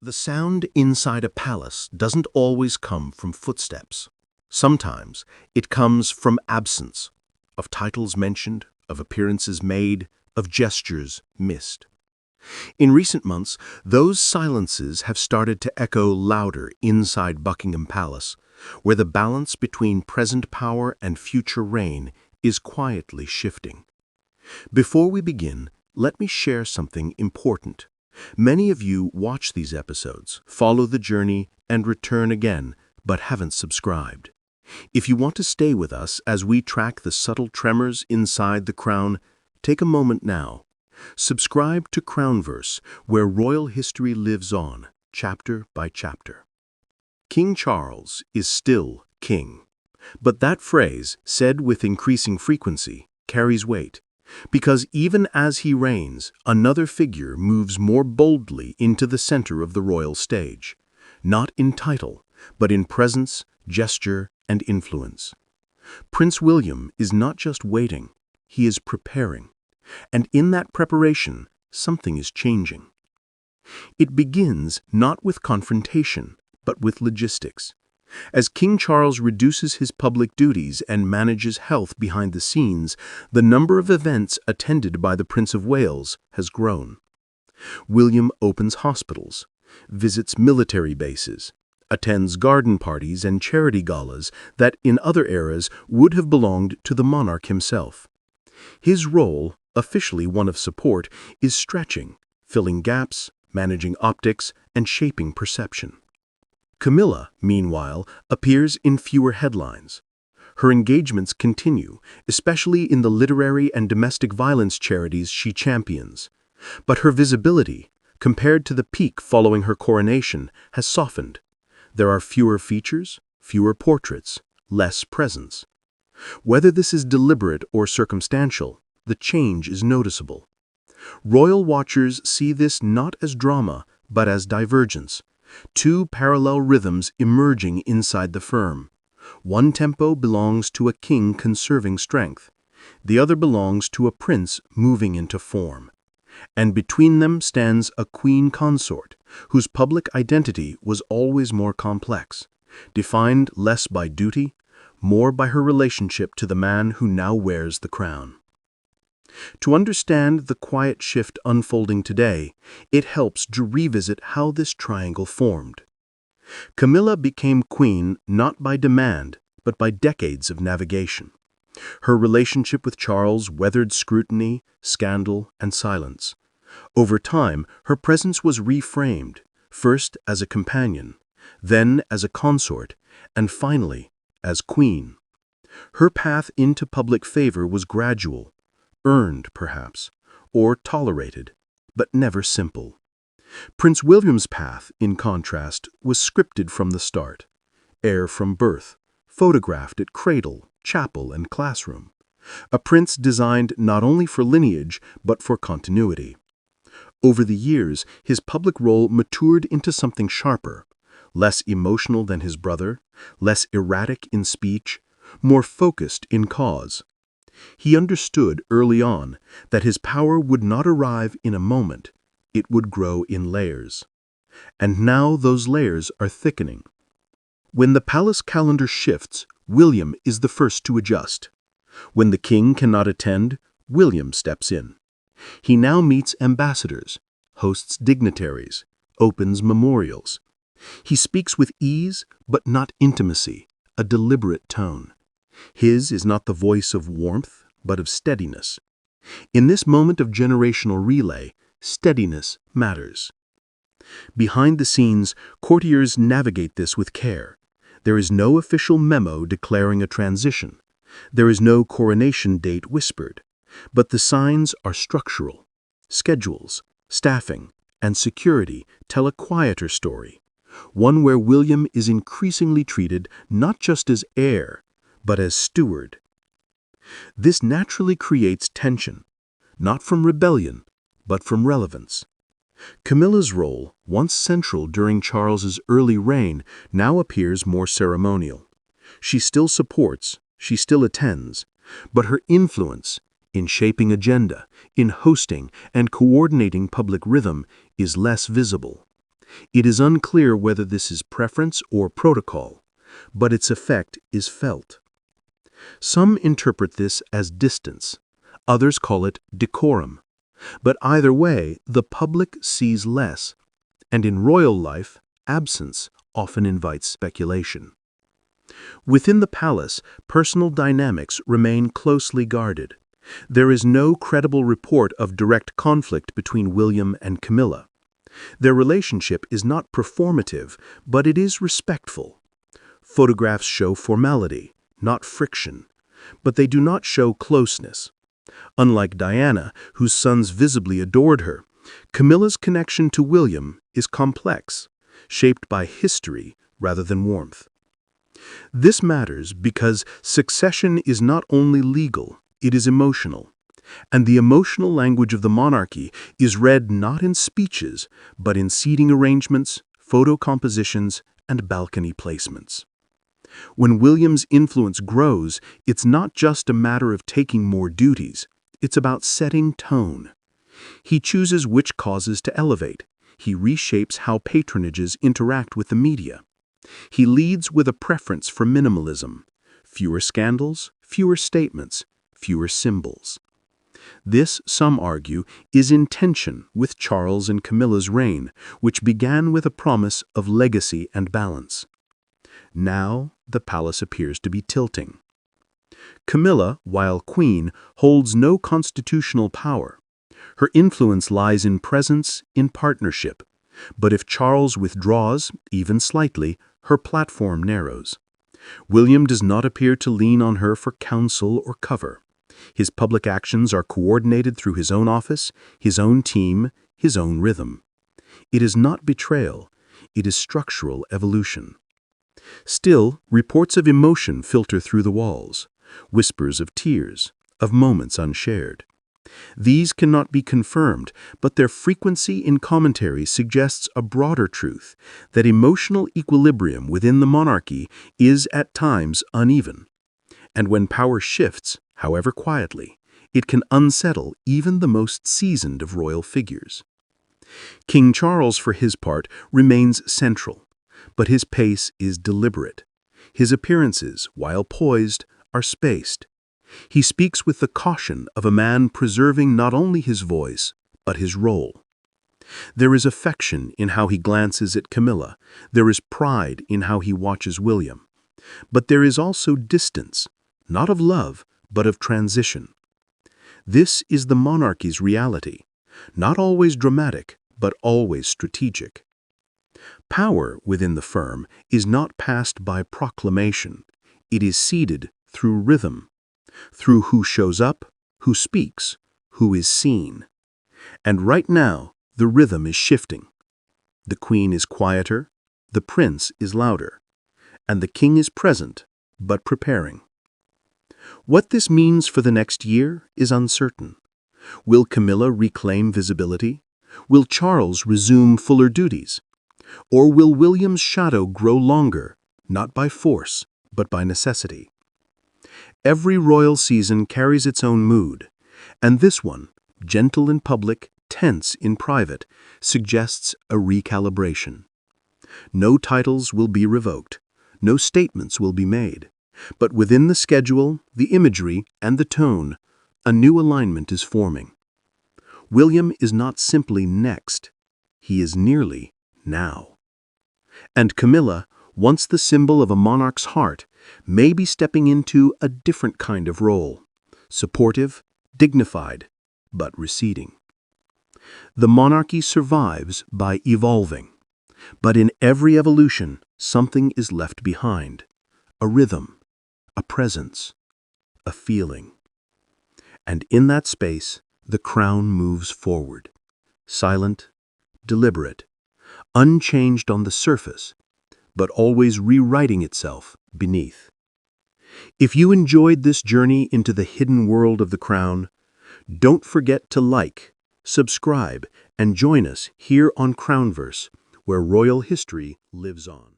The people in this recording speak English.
The sound inside a palace doesn't always come from footsteps. Sometimes it comes from absence, of titles mentioned, of appearances made, of gestures missed. In recent months, those silences have started to echo louder inside Buckingham Palace, where the balance between present power and future reign is quietly shifting. Before we begin, let me share something important. Many of you watch these episodes, follow the journey, and return again, but haven't subscribed. If you want to stay with us as we track the subtle tremors inside the crown, take a moment now. Subscribe to Crownverse, where royal history lives on, chapter by chapter. King Charles is still king. But that phrase, said with increasing frequency, carries weight. Because even as he reigns, another figure moves more boldly into the center of the royal stage, not in title, but in presence, gesture, and influence. Prince William is not just waiting, he is preparing. And in that preparation, something is changing. It begins not with confrontation, but with logistics. As King Charles reduces his public duties and manages health behind the scenes, the number of events attended by the Prince of Wales has grown. William opens hospitals, visits military bases, attends garden parties and charity galas that in other eras would have belonged to the monarch himself. His role, officially one of support, is stretching, filling gaps, managing optics, and shaping perception. Camilla, meanwhile, appears in fewer headlines. Her engagements continue, especially in the literary and domestic violence charities she champions. But her visibility, compared to the peak following her coronation, has softened. There are fewer features, fewer portraits, less presence. Whether this is deliberate or circumstantial, the change is noticeable. Royal watchers see this not as drama, but as divergence. Two parallel rhythms emerging inside the firm. One tempo belongs to a king conserving strength. The other belongs to a prince moving into form. And between them stands a queen consort, whose public identity was always more complex, defined less by duty, more by her relationship to the man who now wears the crown. To understand the quiet shift unfolding today, it helps to revisit how this triangle formed. Camilla became queen not by demand, but by decades of navigation. Her relationship with Charles weathered scrutiny, scandal, and silence. Over time, her presence was reframed, first as a companion, then as a consort, and finally as queen. Her path into public favor was gradual, earned, perhaps, or tolerated, but never simple. Prince William's path, in contrast, was scripted from the start. Heir from birth, photographed at cradle, chapel, and classroom. A prince designed not only for lineage, but for continuity. Over the years, his public role matured into something sharper, less emotional than his brother, less erratic in speech, more focused in cause. He understood early on that his power would not arrive in a moment, it would grow in layers. And now those layers are thickening. When the palace calendar shifts, William is the first to adjust. When the king cannot attend, William steps in. He now meets ambassadors, hosts dignitaries, opens memorials. He speaks with ease, but not intimacy, a deliberate tone. His is not the voice of warmth, but of steadiness. In this moment of generational relay, steadiness matters. Behind the scenes, courtiers navigate this with care. There is no official memo declaring a transition. There is no coronation date whispered. But the signs are structural. Schedules, staffing, and security tell a quieter story, one where William is increasingly treated not just as heir, but as steward. This naturally creates tension, not from rebellion, but from relevance. Camilla's role, once central during Charles's early reign, now appears more ceremonial. She still supports, she still attends, but her influence in shaping agenda, in hosting and coordinating public rhythm is less visible. It is unclear whether this is preference or protocol, but its effect is felt. Some interpret this as distance, others call it decorum. But either way, the public sees less, and in royal life, absence often invites speculation. Within the palace, personal dynamics remain closely guarded. There is no credible report of direct conflict between William and Camilla. Their relationship is not performative, but it is respectful. Photographs show formality, not friction, but they do not show closeness. Unlike Diana, whose sons visibly adored her, Camilla's connection to William is complex, shaped by history rather than warmth. This matters because succession is not only legal, it is emotional. And the emotional language of the monarchy is read not in speeches, but in seating arrangements, photo compositions, and balcony placements. When William's influence grows, it's not just a matter of taking more duties, it's about setting tone. He chooses which causes to elevate. He reshapes how patronages interact with the media. He leads with a preference for minimalism. Fewer scandals, fewer statements, fewer symbols. This, some argue, is in tension with Charles and Camilla's reign, which began with a promise of legacy and balance. Now, the palace appears to be tilting. Camilla, while queen, holds no constitutional power. Her influence lies in presence, in partnership. But if Charles withdraws, even slightly, her platform narrows. William does not appear to lean on her for counsel or cover. His public actions are coordinated through his own office, his own team, his own rhythm. It is not betrayal, it is structural evolution. Still, reports of emotion filter through the walls, whispers of tears, of moments unshared. These cannot be confirmed, but their frequency in commentary suggests a broader truth, that emotional equilibrium within the monarchy is at times uneven. And when power shifts, however quietly, it can unsettle even the most seasoned of royal figures. King Charles, for his part, remains central, but his pace is deliberate. His appearances, while poised, are spaced. He speaks with the caution of a man preserving not only his voice, but his role. There is affection in how he glances at Camilla. There is pride in how he watches William. But there is also distance, not of love, but of transition. This is the monarchy's reality, not always dramatic, but always strategic. Power within the firm is not passed by proclamation. It is seeded through rhythm, through who shows up, who speaks, who is seen. And right now, the rhythm is shifting. The queen is quieter, the prince is louder, and the king is present, but preparing. What this means for the next year is uncertain. Will Camilla reclaim visibility? Will Charles resume fuller duties? Or will William's shadow grow longer, not by force, but by necessity? Every royal season carries its own mood, and this one, gentle in public, tense in private, suggests a recalibration. No titles will be revoked, no statements will be made, but within the schedule, the imagery, and the tone, a new alignment is forming. William is not simply next, he is nearly now. And Camilla, once the symbol of a monarch's heart, may be stepping into a different kind of role, supportive, dignified, but receding. The monarchy survives by evolving, but in every evolution, something is left behind, a rhythm, a presence, a feeling. And in that space, the crown moves forward, silent, deliberate, unchanged on the surface, but always rewriting itself beneath. If you enjoyed this journey into the hidden world of the crown, don't forget to like, subscribe, and join us here on Crownverse, where royal history lives on.